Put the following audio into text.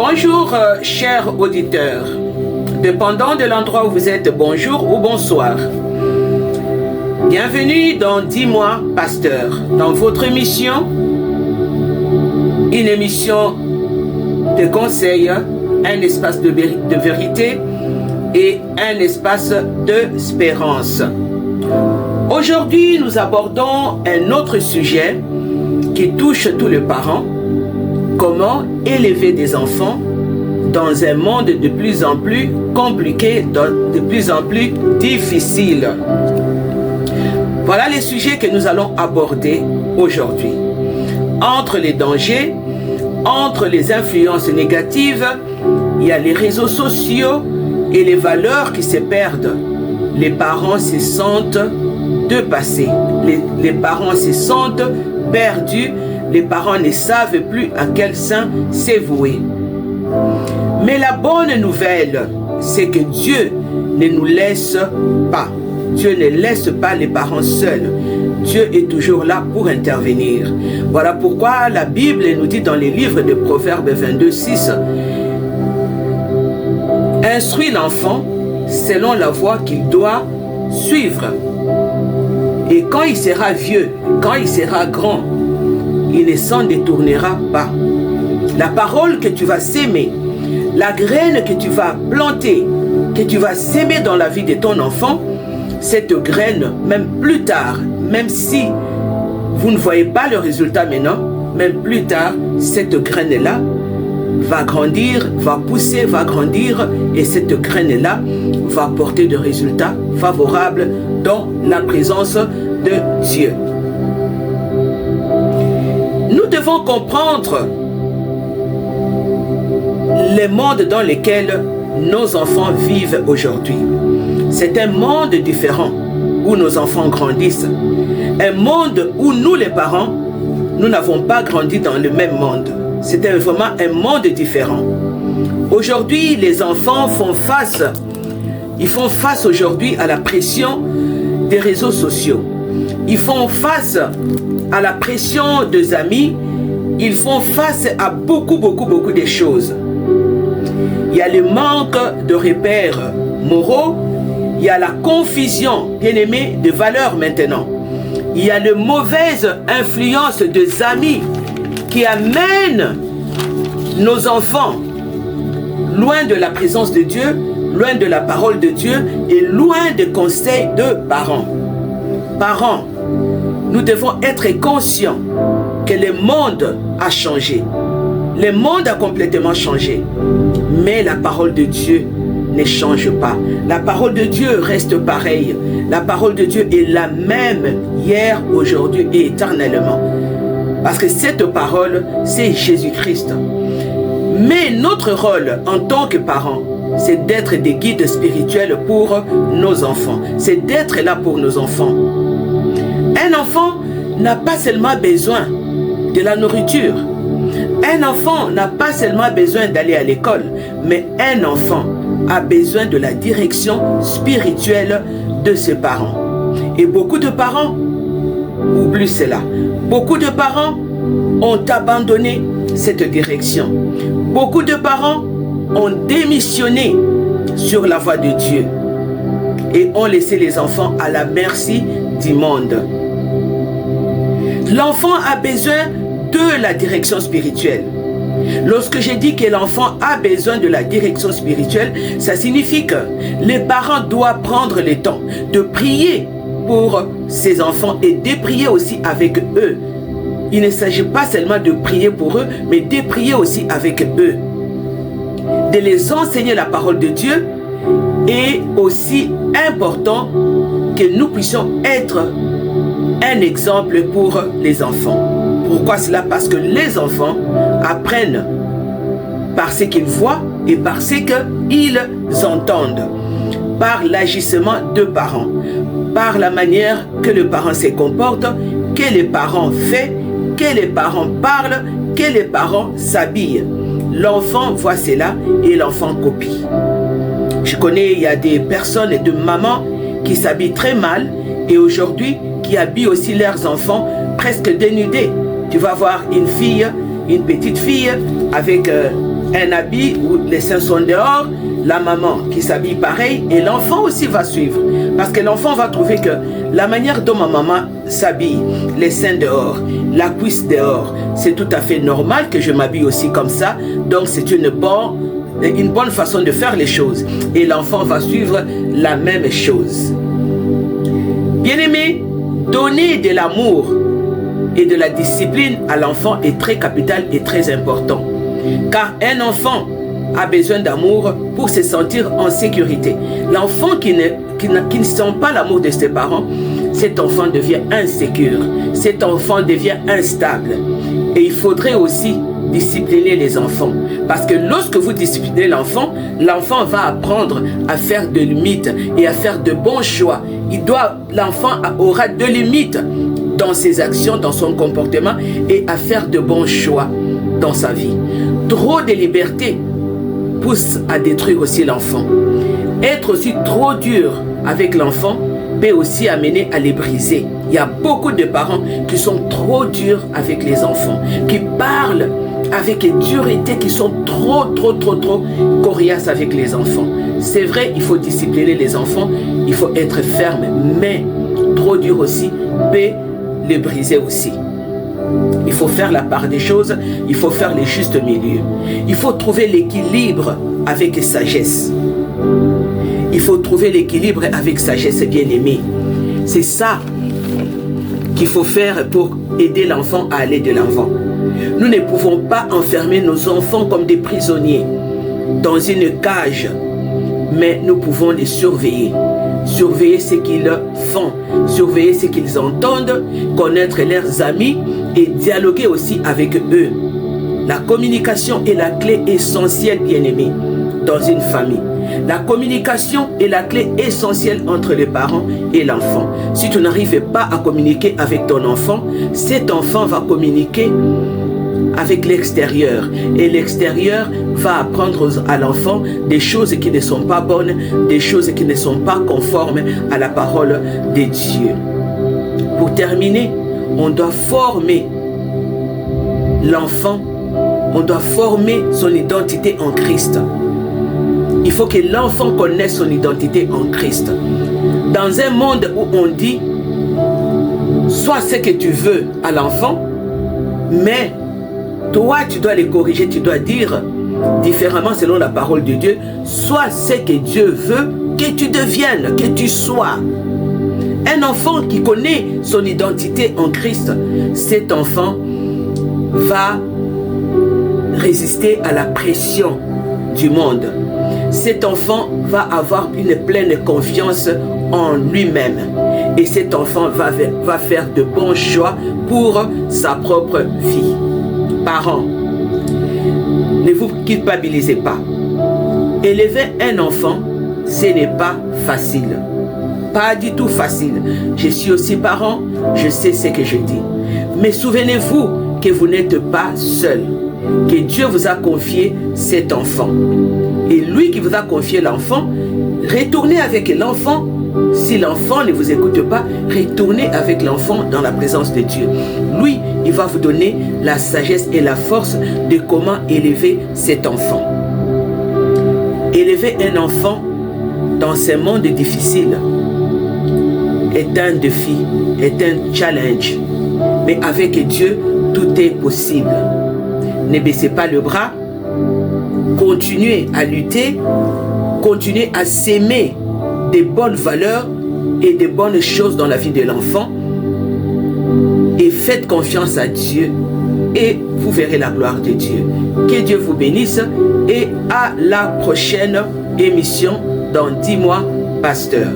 Bonjour, chers auditeurs. Dépendant de l'endroit où vous êtes, bonjour ou bonsoir. Bienvenue dans Dis-moi, Pasteur, dans votre émission, une émission de conseil, un espace de vérité et un espace d'espérance. Aujourd'hui, nous abordons un autre sujet qui touche tous les parents. Comment élever des enfants dans un monde de plus en plus compliqué, de plus en plus difficile. Voilà les sujets que nous allons aborder aujourd'hui. Entre les dangers, entre les influences négatives, il y a les réseaux sociaux et les valeurs qui se perdent. Les parents se sentent dépassés. Les parents se sentent perdus. Les parents ne savent plus à quel sein s'avouer. Mais la bonne nouvelle, c'est que Dieu ne nous laisse pas. Dieu ne laisse pas les parents seuls. Dieu est toujours là pour intervenir. Voilà pourquoi la Bible nous dit dans les livres de Proverbes 22:6, instruis l'enfant selon la voie qu'il doit suivre. Et quand il sera vieux, quand il sera grand, il ne s'en détournera pas. La parole que tu vas s'aimer, la graine que tu vas planter, que tu vas s'aimer dans la vie de ton enfant, cette graine, même plus tard, même si vous ne voyez pas le résultat maintenant, même plus tard, cette graine-là va grandir, va pousser, va grandir, et cette graine-là va porter des résultats favorables dans la présence de Dieu. Nous devons comprendre le monde dans lequel nos enfants vivent aujourd'hui. C'est un monde différent où nos enfants grandissent. Un monde où nous, les parents, nous n'avons pas grandi dans le même monde. C'est vraiment un monde différent. Aujourd'hui, les enfants font face aujourd'hui à la pression des réseaux sociaux. Ils font face à la pression des amis. Ils font face à beaucoup de choses. Il y a le manque de repères moraux. Il y a la confusion, bien aimé, de valeurs maintenant. Il y a la mauvaise influence des amis qui amènent nos enfants loin de la présence de Dieu, loin de la parole de Dieu et loin des conseils de parents. Parents, nous devons être conscients que le monde a changé. Le monde a complètement changé. Mais la parole de Dieu ne change pas. La parole de Dieu reste pareille. La parole de Dieu est la même hier, aujourd'hui et éternellement. Parce que cette parole, c'est Jésus-Christ. Mais notre rôle en tant que parents, c'est d'être des guides spirituels pour nos enfants. C'est d'être là pour nos enfants. Un enfant n'a pas seulement besoin de la nourriture. Un enfant n'a pas seulement besoin d'aller à l'école, mais un enfant a besoin de la direction spirituelle de ses parents. Et beaucoup de parents oublient cela. Beaucoup de parents ont abandonné cette direction. Beaucoup de parents ont démissionné sur la voie de Dieu et ont laissé les enfants à la merci du monde. L'enfant a besoin de la direction spirituelle. Lorsque je dis que l'enfant a besoin de la direction spirituelle, ça signifie que les parents doivent prendre le temps de prier pour ses enfants et de prier aussi avec eux. Il ne s'agit pas seulement de prier pour eux, mais de prier aussi avec eux. De les enseigner la parole de Dieu est aussi important que nous puissions être un exemple pour les enfants. Pourquoi cela? Parce que les enfants apprennent par ce qu'ils voient et par ce qu'ils entendent, par l'agissement de parents, par la manière que le parent se comporte, que les parents font, que les parents parlent, que les parents s'habillent. L'enfant voit cela et l'enfant copie. Je connais, il y a des personnes et de mamans qui s'habillent très mal et aujourd'hui qui habillent aussi leurs enfants presque dénudés. Tu vas voir une fille, une petite fille avec un habit où les seins sont dehors, la maman qui s'habille pareil et l'enfant aussi va suivre. Parce que l'enfant va trouver que la manière dont ma maman s'habille, les seins dehors, la cuisse dehors, c'est tout à fait normal que je m'habille aussi comme ça. Donc c'est une bonne façon de faire les choses. Et l'enfant va suivre la même chose. Bien-aimé, donner de l'amour et de la discipline à l'enfant est très capital et très important. Car un enfant a besoin d'amour pour se sentir en sécurité. L'enfant qui ne sent pas l'amour de ses parents, cet enfant devient insécure. Cet enfant devient instable. Et il faudrait aussi discipliner les enfants. Parce que lorsque vous disciplinez l'enfant, l'enfant va apprendre à faire de limites et à faire de bons choix. L'enfant aura de limites dans ses actions, dans son comportement et à faire de bons choix dans sa vie. Trop de liberté pousse à détruire aussi l'enfant. Être aussi trop dur avec l'enfant peut aussi amener à les briser. Il y a beaucoup de parents qui sont trop durs avec les enfants, qui parlent avec dureté, qui sont trop coriaces avec les enfants. C'est vrai, il faut discipliner les enfants, il faut être ferme, mais trop dur aussi peut les briser aussi. Il faut faire la part des choses, il faut faire les justes milieux. Il faut trouver l'équilibre avec sagesse. Il faut trouver l'équilibre avec sagesse, bien-aimé. C'est ça qu'il faut faire pour aider l'enfant à aller de l'avant. Nous ne pouvons pas enfermer nos enfants comme des prisonniers dans une cage, mais nous pouvons les surveiller. Surveiller ce qu'ils font, surveiller ce qu'ils entendent, connaître leurs amis et dialoguer aussi avec eux. La communication est la clé essentielle, bien-aimé, dans une famille. La communication est la clé essentielle entre les parents et l'enfant. Si tu n'arrives pas à communiquer avec ton enfant, cet enfant va communiquer avec l'extérieur. Et l'extérieur va apprendre à l'enfant des choses qui ne sont pas bonnes, des choses qui ne sont pas conformes à la parole de Dieu. Pour terminer, on doit former l'enfant, on doit former son identité en Christ. Il faut que l'enfant connaisse son identité en Christ. Dans un monde où on dit, sois ce que tu veux à l'enfant, mais toi, tu dois les corriger, tu dois dire différemment selon la parole de Dieu, sois ce que Dieu veut que tu deviennes, que tu sois. Un enfant qui connaît son identité en Christ, cet enfant va résister à la pression du monde. Cet enfant va avoir une pleine confiance en lui-même. Et cet enfant va faire de bons choix pour sa propre vie. Parents, ne vous culpabilisez pas. Élever un enfant, ce n'est pas facile. Pas du tout facile. Je suis aussi parent, je sais ce que je dis. Mais souvenez-vous que vous n'êtes pas seul. Que Dieu vous a confié cet enfant. Et lui qui vous a confié l'enfant, retournez avec l'enfant. Si l'enfant ne vous écoute pas, retournez avec l'enfant dans la présence de Dieu. Lui, il va vous donner la sagesse et la force de comment élever cet enfant. Élever un enfant dans ce monde difficile est un défi, est un challenge. Mais avec Dieu, tout est possible. Ne baissez pas le bras, continuez à lutter, continuez à s'aimer des bonnes valeurs et des bonnes choses dans la vie de l'enfant et faites confiance à Dieu et vous verrez la gloire de Dieu. Que Dieu vous bénisse et à la prochaine émission dans 10 mois, pasteur.